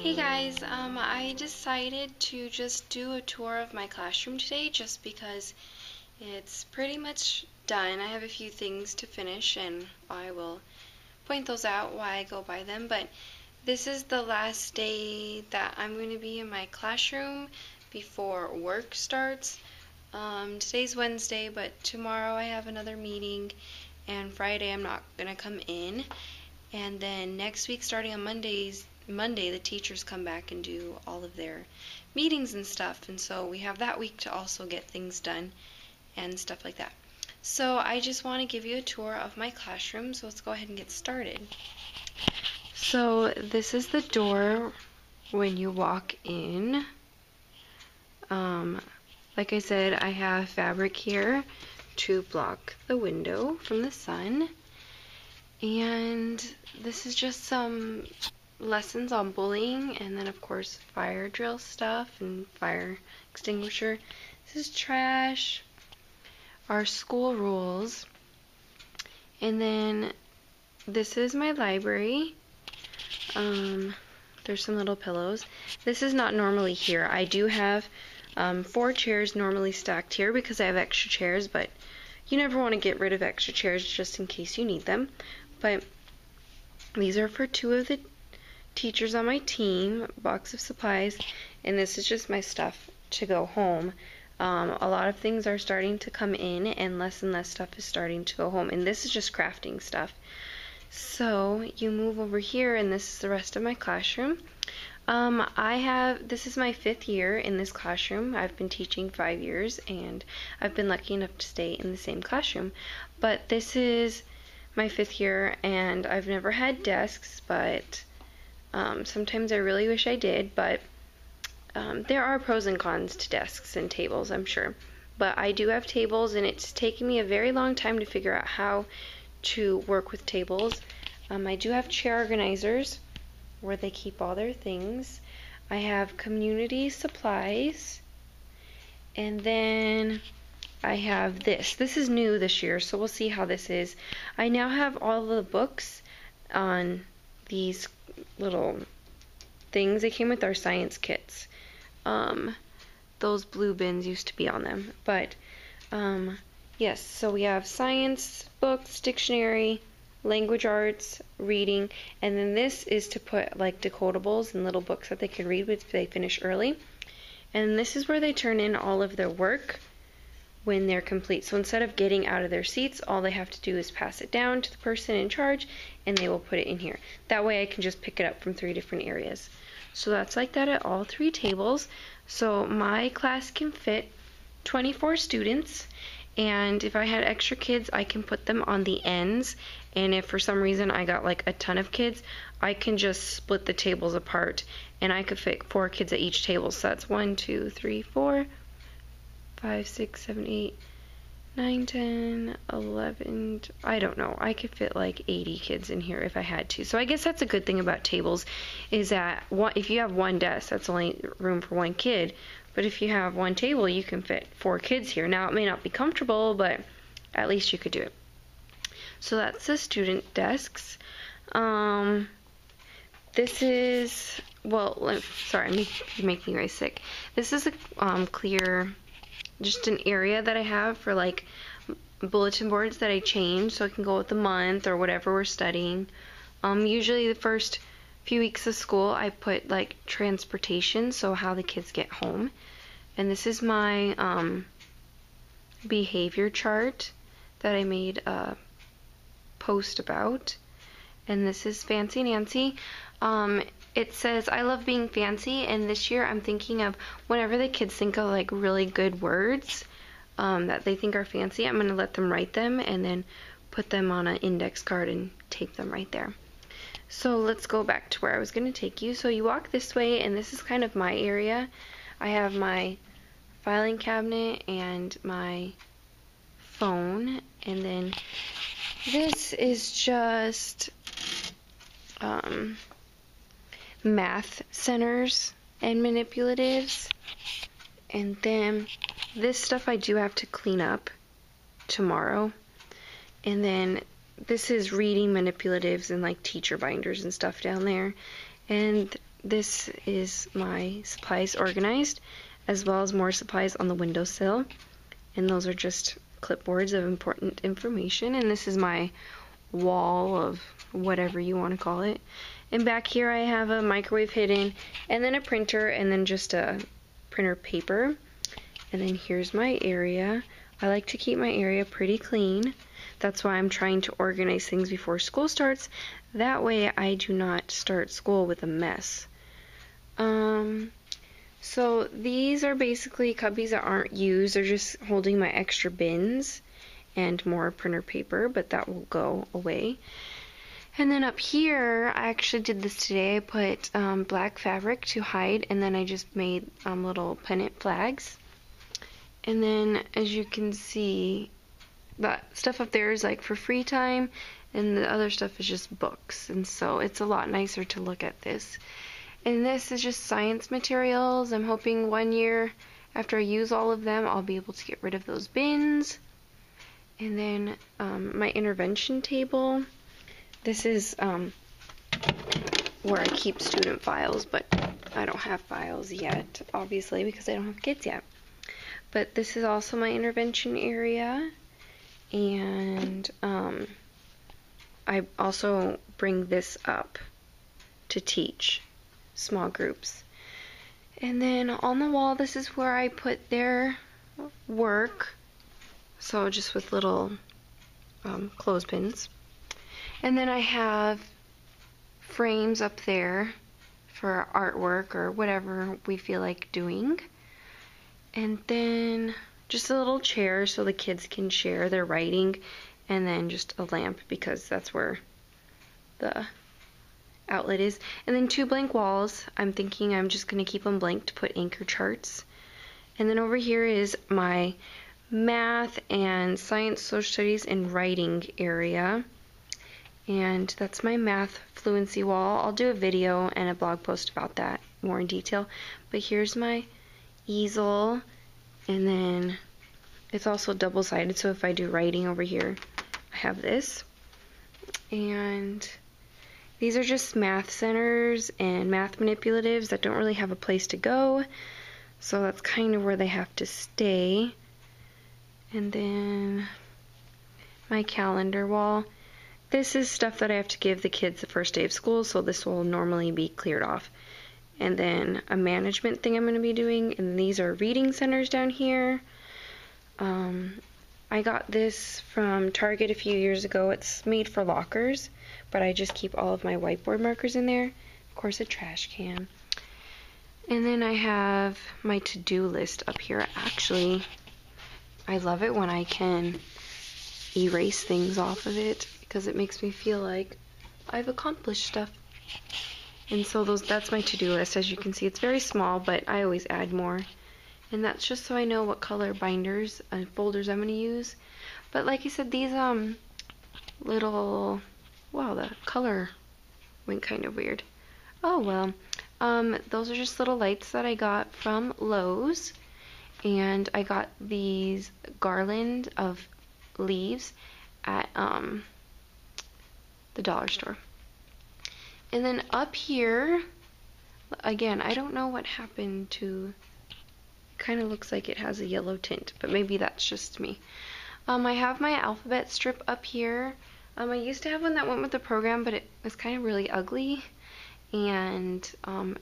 Hey guys, I decided to just do a tour of my classroom today just because it's pretty much done. I have a few things to finish and I will point those out while I go by them, but this is the last day that I'm going to be in my classroom before work starts. Today's Wednesday, but tomorrow I have another meeting and Friday I'm not going to come in. And then next week, starting on Monday, the teachers come back and do all of their meetings and stuff. And so we have that week to also get things done and stuff like that. So I just want to give you a tour of my classroom. So let's go ahead and get started. So this is the door when you walk in. Like I said, I have fabric here to block the window from the sun. And this is just some lessons on bullying, and then of course fire drill stuff and fire extinguisher. This is trash, our school rules, and then this is my library. There's some little pillows. This is not normally here. I do have 4 chairs normally stacked here because I have extra chairs, but you never want to get rid of extra chairs just in case you need them. But these are for 2 of the teachers on my team, box of supplies, and this is just my stuff to go home. A lot of things are starting to come in and less stuff is starting to go home, and this is just crafting stuff. So you move over here and this is the rest of my classroom. This is my 5th year in this classroom. I've been teaching 5 years and I've been lucky enough to stay in the same classroom, but this is my 5th year and I've never had desks, but sometimes I really wish I did, but there are pros and cons to desks and tables, I'm sure. But I do have tables, and it's taken me a very long time to figure out how to work with tables. I do have chair organizers where they keep all their things. I have community supplies, and then I have this. This is new this year, so we'll see how this is. I now have all the books on these little things. They came with our science kits. Those blue bins used to be on them. But yes, so we have science books, dictionary, language arts, reading, and then this is to put like decodables and little books that they can read if they finish early. And this is where they turn in all of their work when they're complete. So instead of getting out of their seats, all they have to do is pass it down to the person in charge and they will put it in here. That way I can just pick it up from 3 different areas. So that's like that at all 3 tables. So my class can fit 24 students, and if I had extra kids I can put them on the ends, and if for some reason I got like a ton of kids, I can just split the tables apart and I could fit 4 kids at each table. So that's 1, 2, 3, 4, 5, 6, 7, 8, 9, 10, 11, I don't know. I could fit like 80 kids in here if I had to. So I guess that's a good thing about tables, is that if you have 1 desk, that's only room for 1 kid. But if you have 1 table, you can fit 4 kids here. Now, it may not be comfortable, but at least you could do it. So that's the student desks. This is, well, sorry, you make me very sick. This is a clear, just an area that I have for like bulletin boards that I change, so I can go with the month or whatever we're studying. Usually the first few weeks of school I put like transportation, so how the kids get home. And this is my behavior chart that I made a post about. And this is Fancy Nancy. It says, I love being fancy, and this year I'm thinking of whenever the kids think of like really good words that they think are fancy, I'm going to let them write them and then put them on an index card and tape them right there. So let's go back to where I was going to take you. So you walk this way, and this is kind of my area. I have my filing cabinet and my phone, and then this is just math centers and manipulatives, and then this stuff I do have to clean up tomorrow, and then this is reading manipulatives and like teacher binders and stuff down there, and this is my supplies organized, as well as more supplies on the windowsill. And those are just clipboards of important information. And this is my wall of whatever you want to call it. And back here I have a microwave hidden, and then a printer, and then just a printer paper. And then here's my area. I like to keep my area pretty clean. That's why I'm trying to organize things before school starts. That way I do not start school with a mess. So these are basically cubbies that aren't used. They're just holding my extra bins and more printer paper, but that will go away. And then up here, I actually did this today. I put black fabric to hide, and then I just made little pennant flags. And then, as you can see, that stuff up there is like for free time, and the other stuff is just books. And so it's a lot nicer to look at this. And this is just science materials. I'm hoping 1 year after I use all of them, I'll be able to get rid of those bins. And then my intervention table. This is where I keep student files, but I don't have files yet, obviously, because I don't have kids yet. But this is also my intervention area, and I also bring this up to teach small groups. And then on the wall, this is where I put their work, so just with little clothespins. And then I have frames up there for artwork or whatever we feel like doing. And then just a little chair so the kids can share their writing, and then just a lamp because that's where the outlet is. And then 2 blank walls. I'm thinking I'm just going to keep them blank to put anchor charts. And then over here is my math and science, social studies, and writing area. And that's my math fluency wall. I'll do a video and a blog post about that more in detail. But here's my easel, and then it's also double-sided, so if I do writing over here, I have this. And these are just math centers and math manipulatives that don't really have a place to go, so that's kind of where they have to stay. And then my calendar wall. This is stuff that I have to give the kids the first day of school, so this will normally be cleared off. And then a management thing I'm going to be doing, and these are reading centers down here. I got this from Target a few years ago. It's made for lockers, but I just keep all of my whiteboard markers in there. Of course, a trash can. And then I have my to-do list up here. Actually, I love it when I can erase things off of it, because it makes me feel like I've accomplished stuff. And so that's my to-do list. As you can see, it's very small, but I always add more. And that's just so I know what color binders and folders I'm going to use. But like I said, these little, wow, the color went kind of weird. Oh well. Those are just little lights that I got from Lowe's. And I got these garland of leaves at the dollar store. And then up here, again, I don't know what happened to, it kind of looks like it has a yellow tint, but maybe that's just me. I have my alphabet strip up here. I used to have one that went with the program, but it was kind of really ugly, and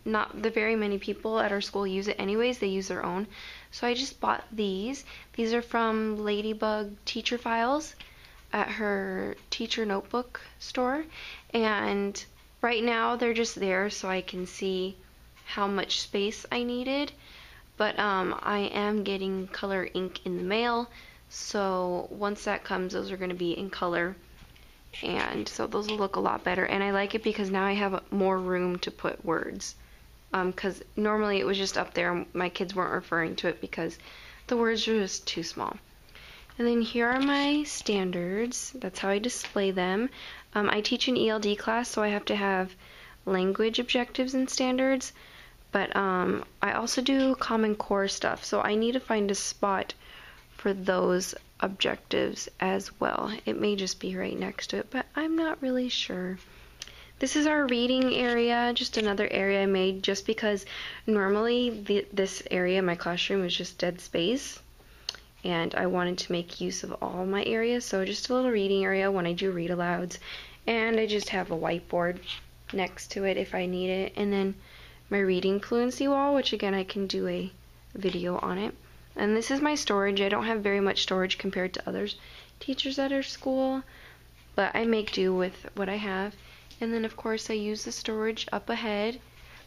not very many people at our school use it anyways. They use their own. So I just bought these. These are from Ladybug Teacher Files at her teacher notebook store, and right now they're just there so I can see how much space I needed, but I am getting color ink in the mail, so once that comes, those are going to be in color, and so those will look a lot better. And I like it because now I have more room to put words, because normally it was just up there, my kids weren't referring to it because the words were just too small. And then here are my standards. That's how I display them. I teach an ELD class, so I have to have language objectives and standards, but I also do Common Core stuff, so I need to find a spot for those objectives as well. It may just be right next to it, but I'm not really sure. This is our reading area, just another area I made just because normally this area in my classroom is just dead space, and I wanted to make use of all my areas, so just a little reading area when I do read alouds. And I just have a whiteboard next to it if I need it, and then my reading fluency wall, which again I can do a video on it. And this is my storage. I don't have very much storage compared to other teachers at our school, but I make do with what I have. And then of course I use the storage up ahead.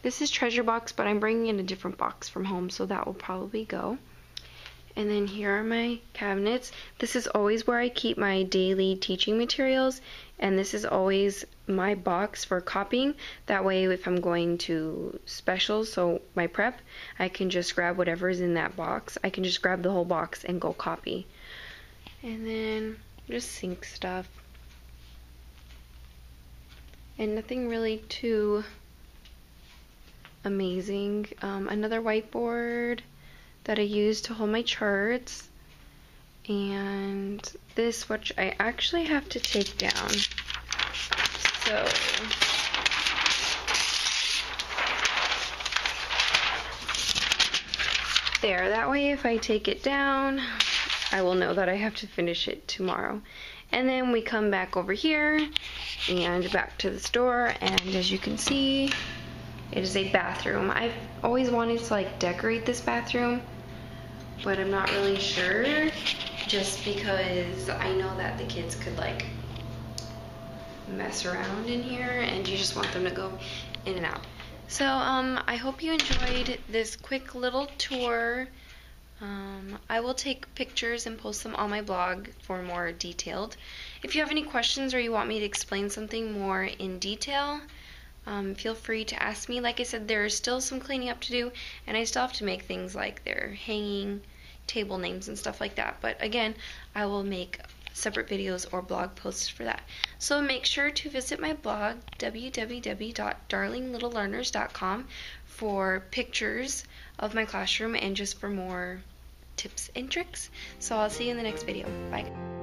This is treasure box, but I'm bringing in a different box from home, so that will probably go. And then here are my cabinets. This is always where I keep my daily teaching materials, and this is always my box for copying. That way if I'm going to specials, so my prep, I can just grab whatever is in that box. I can just grab the whole box and go copy. And then just sink stuff. And nothing really too amazing. Another whiteboard that I use to hold my charts, and this, which I actually have to take down. So there, that way if I take it down, I will know that I have to finish it tomorrow. And then we come back over here and back to the store, and as you can see, it is a bathroom. I've always wanted to like decorate this bathroom, but I'm not really sure, just because I know that the kids could like mess around in here and you just want them to go in and out. So I hope you enjoyed this quick little tour. I will take pictures and post them on my blog for more detailed. If you have any questions or you want me to explain something more in detail, feel free to ask me. Like I said, there's still some cleaning up to do, and I still have to make things like their hanging table names and stuff like that. But again, I will make separate videos or blog posts for that. So make sure to visit my blog, www.darlinglittlelearners.com, for pictures of my classroom and just for more tips and tricks. So I'll see you in the next video. Bye.